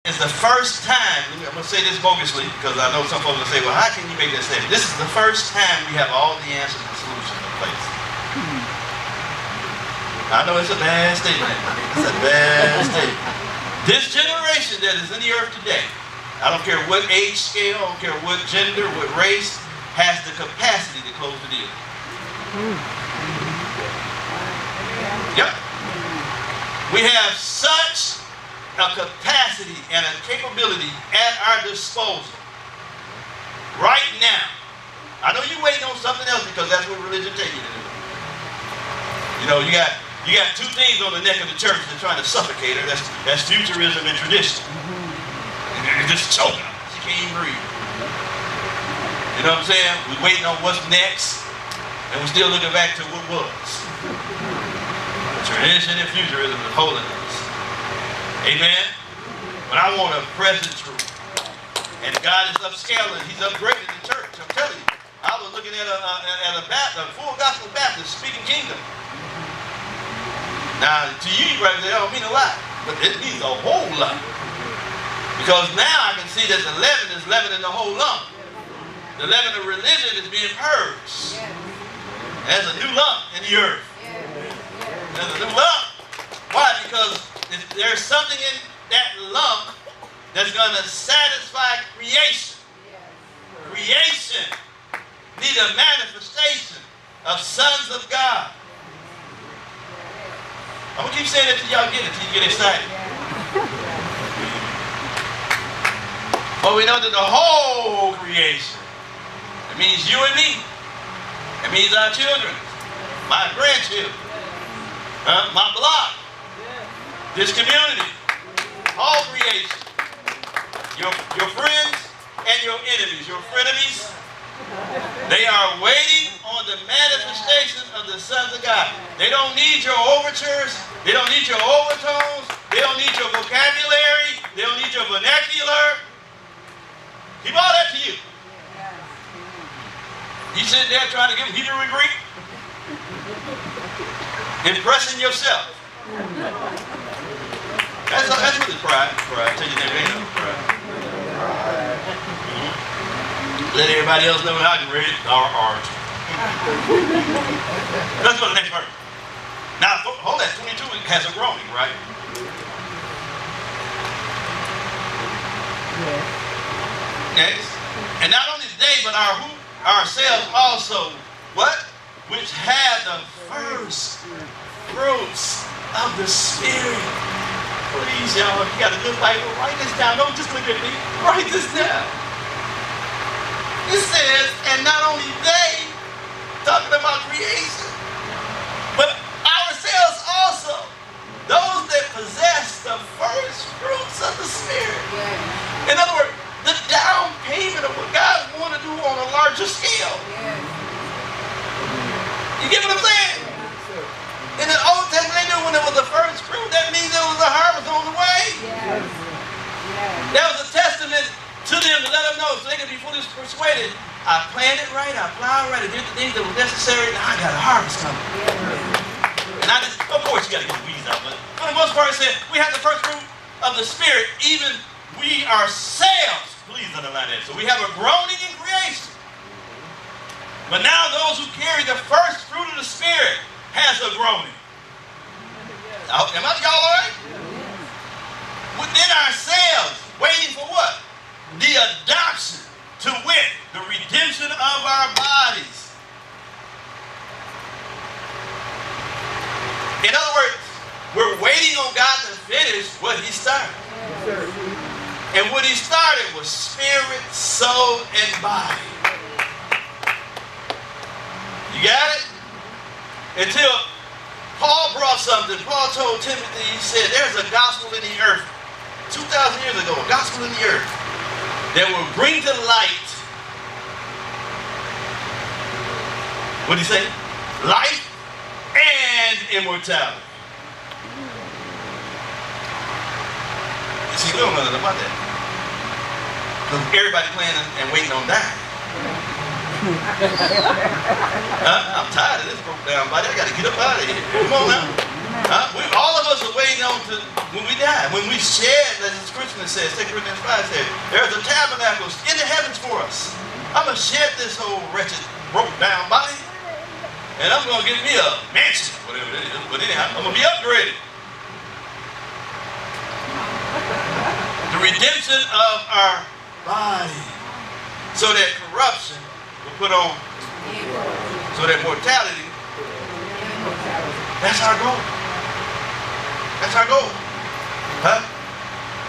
It's the first time, I'm going to say this bogusly because I know some folks will say, well, how can you make that statement? This is the first time we have all the answers and solutions in place. I know it's a bad statement. It's a bad statement. This generation that is in the earth today, I don't care what age scale, I don't care what gender, what race, has the capacity to close the deal. Yep. We have such a capacity and a capability at our disposal right now. I know you're waiting on something else because that's what religion tells you to do. You know, you got two things on the neck of the church that's trying to suffocate her. That's futurism and tradition. And they're just choking her. She can't even breathe. You know what I'm saying? We're waiting on what's next, and we're still looking back to what was. Tradition and futurism is holding us. Amen? But I want a present truth. And God is upscaling. He's upgrading the church. I'm telling you. I was looking at a full gospel Baptist speaking kingdom. Now, to you, you probably say, that don't mean a lot. But it means a whole lot. Because now I can see that the leaven is leavening the whole lump. The leaven of religion is being purged. There's a new lump in the earth. There's a new lump. Why? Because there's something in that lump that's going to satisfy creation. Creation needs a manifestation of sons of God. I'm going to keep saying it till y'all get it, till you get excited. But we know that the whole creation, it means you and me. It means our children, my grandchildren, my block, this community, all creation, your friends and your enemies, your frenemies, they are waiting on the manifestation of the sons of God. They don't need your overtures. They don't need your overtones. They don't need your vocabulary. They don't need your vernacular. Give all that to you. You sitting there trying to give Hebrew and Greek? Impressing yourself. That's really pride. Pride. Tell you that ain't no pride. Let everybody else know how I can read it. Our art. Let's go to the next verse. Now, hold that. 22 has a groaning, right? Next. And not only they, but ourselves also, what? Which have the first fruits of the Spirit. Please, y'all, if you got a good Bible, write this down. Don't just look at me. Write this down. It says, and not only they, talking about creation, but ourselves also, those that possess the first fruits of the Spirit. In other words, the down payment of what God wants to do on a larger scale. You get what I'm saying? In the Old Testament, they knew when it was the first fruit, that means there was a harvest on the way. That was a testament to them to let them know so they could be fully persuaded. I planted right, I plowed right, I did the things that were necessary, now I got a harvest coming. And I just, of course you got to get the weeds out, but for the most part it said, we have the first fruit of the Spirit, even we ourselves, please underline that. So we have a groaning in creation. But now those who carry the first fruit of the Spirit has a groaning. Am y'all all right? Within ourselves, waiting for what? The adoption, to wit, the redemption of our bodies. In other words, we're waiting on God to finish what He started. And what He started was spirit, soul, and body. You got it? Until Paul brought something. Paul told Timothy, he said, there's a gospel in the earth. 2,000 years ago, a gospel in the earth that will bring to light, what did he say? Life and immortality. You see, we don't know nothing about that. Because everybody planning and waiting on dying. I'm tired of this broke down body. I got to get up out of here. Come on now. All of us are waiting on to when we die. When we shed, as the scripture says, 2 Corinthians 5 says, there's a tabernacle in the heavens for us. I'm going to shed this whole wretched, broke down body. And I'm going to get me a mansion, whatever it is. But anyhow, I'm going to be upgraded. The redemption of our body. So that corruption will put on. So that mortality. That's our goal. That's our goal. Huh?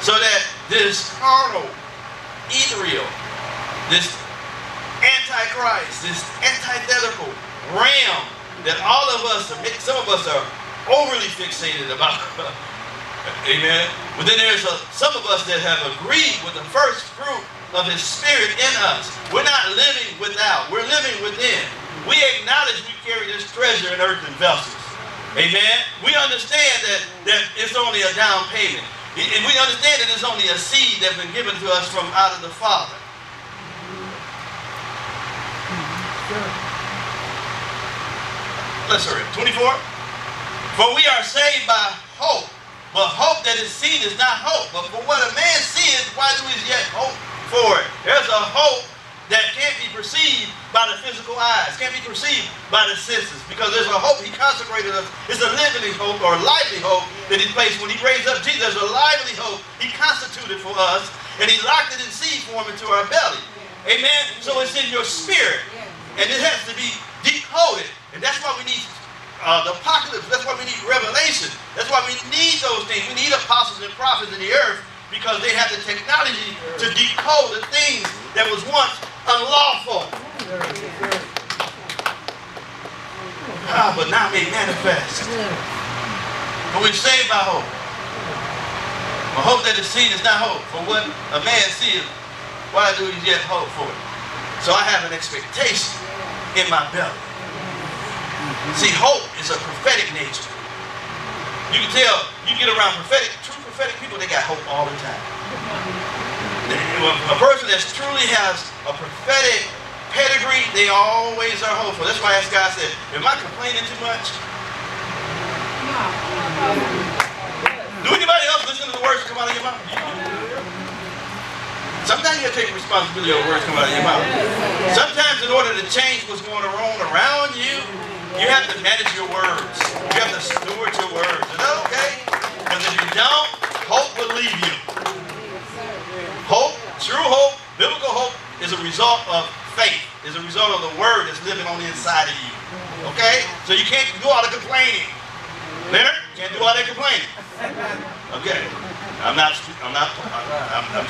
So that this carnal, ethereal, this antichrist, this antithetical realm that all of us, some of us are overly fixated about. Amen. But then there's some of us that have agreed with the first fruit of His Spirit in us. We're not living without. We're living within. We acknowledge we carry this treasure in earthen vessels. Amen. We understand that it's only a down payment. And we understand that it's only a seed that's been given to us from out of the Father. Let's hurry up. 24. For we are saved by hope. But hope that is seen is not hope. But for what a man seeth, why do we yet hope for it? There's a hope that can't be perceived by the physical eyes, can't be perceived by the senses, because there's a hope He consecrated us. It's a living hope or lively hope that He placed when He raised up Jesus. There's a lively hope He constituted for us, and He locked it in seed form into our belly. Amen? So it's in your spirit, and it has to be decoded, and that's why we need the apocalypse. That's why we need revelation. That's why we need those things. We need apostles and prophets in the earth, because they have the technology to decode the things that was once unlawful. But now made manifest. But we're saved by hope. A hope that is seen is not hope. For what a man seeth, why do he yet hope for it? So I have an expectation in my belly. See, hope is a prophetic nature. You can tell, you get around true prophetic people, they got hope all the time. A person that truly has a prophetic pedigree, they always are hopeful. That's why God said, am I complaining too much? Do anybody else listen to the words that come out of your mouth? Sometimes you have to take responsibility of the words that come out of your mouth. Sometimes in order to change what's going on around you, you have to manage your words. You have to steward your words. Is that okay? Because if you don't, hope will leave you. Hope, true hope, biblical hope is a result of faith. Is a result of the word that's living on the inside of you. Okay? So you can't do all the complaining. Leonard, you can't do all that complaining. Okay. I'm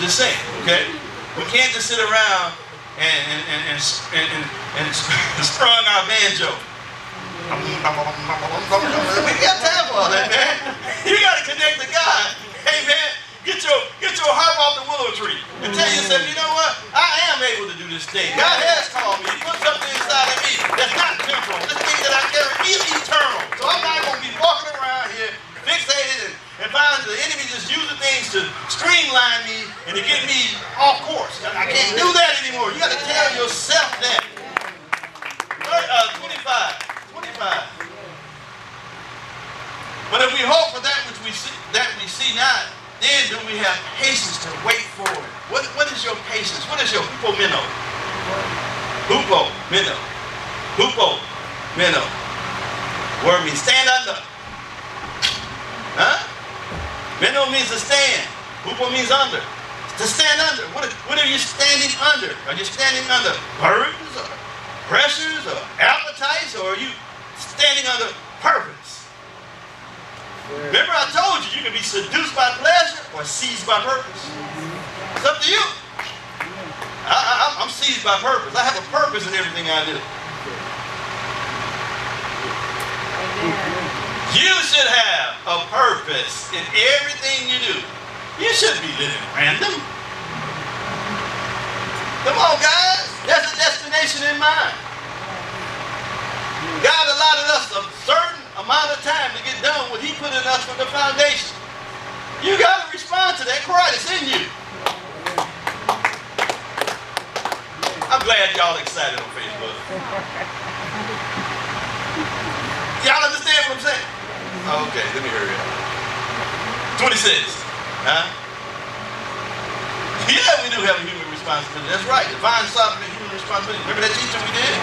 just saying, okay? We can't just sit around and strung our banjo. We got time for all that, man. You got to connect to God. Hey, man, get your harp off the willow tree and tell yourself, you know what? I am able to do this thing. God has called me. He put something inside of me that's not temporal. This thing that I carry is eternal. So I'm not going to be walking around here fixated and finding the enemy just using things to streamline me and to get me off course. I can't do that anymore. You got to tell yourself that. 25. But if we hope for that which we see not, then do we have patience to wait for it. What is your patience? What is your hupomeno? Hupomeno. Hupomeno. Word means stand under. Huh? Meno means to stand. Hupo means under. To stand under. What are you standing under? Are you standing under burdens or pressures or appetites, or are you standing under purpose? Remember I told you, you can be seduced by pleasure or seized by purpose. It's up to you. I'm seized by purpose. I have a purpose in everything I do. You should have a purpose in everything you do. You shouldn't be living random. Come on, guys. There's a destination in mind. God allotted us a certain amount of time to get done what He put in us from the foundation. You got to respond to that cry that's in you. I'm glad y'all excited on Facebook. Y'all understand what I'm saying? Okay, let me hurry up. 26. Huh? Yeah, we do have a human responsibility. That's right. Divine sovereignty and human responsibility. Remember that teaching we did?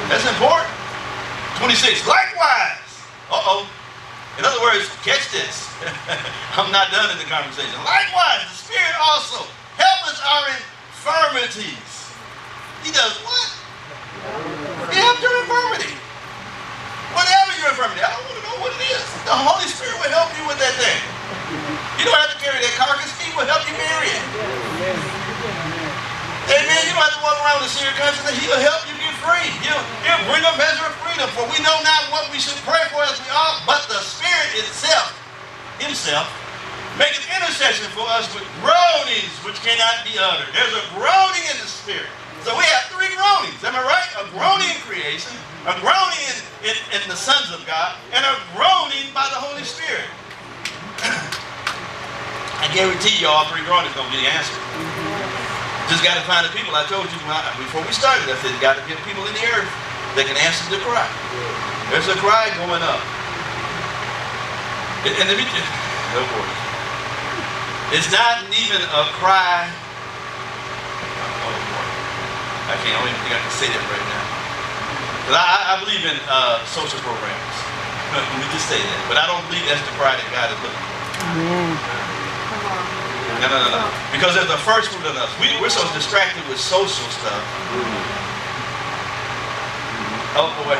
That's important. 26. Likewise. Uh-oh. In other words, catch this. I'm not done in the conversation. Likewise, the Spirit also helps our infirmities. He does what? He helps your infirmity. Whatever your infirmity. I don't want to know what it is. The Holy Spirit will help you with that thing. You don't have to carry that carcass. He will help you bury it. Amen. You don't have to walk around with a serious conscience. He will help you get free. He'll bring a measure of freedom. For we know not what we should pray for as we ought, but the Spirit itself, himself, maketh intercession for us with groanings which cannot be uttered. There's a groaning in the Spirit. So we have three groanings. Am I right? A groaning in creation, a groaning in the sons of God, and a groaning by the Holy Spirit. I guarantee you all three groanings going to get answered. Just got to find the people. I told you before we started, I said, got to get people in the earth that can answer the cry. There's a cry going up. And let me just, oh boy. It's not even a cry. Oh boy. I don't even think I can say that right now. But I believe in social programs. Let me just say that. But I don't believe that's the cry that God is looking for. No. Because there's the first fruit in us. We're so distracted with social stuff. Oh boy.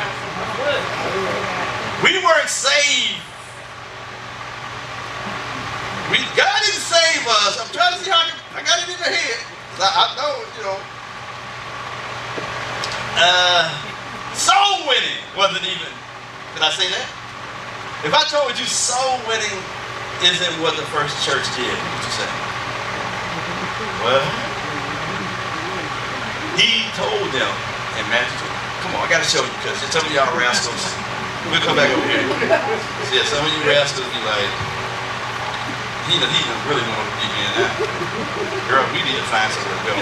We weren't saved. God didn't save us. I'm trying to see how I got it in my head. I know, you know. Soul winning wasn't even. Did I say that? If I told you soul winning isn't what the first church did, what would you say? Well, he told them in Matthew 20. Come on, I got to show you because some of y'all rascals. We'll come back over here. Yeah, some of you rascals be like, he really want to be in that. Girl, we need to find somewhere to go.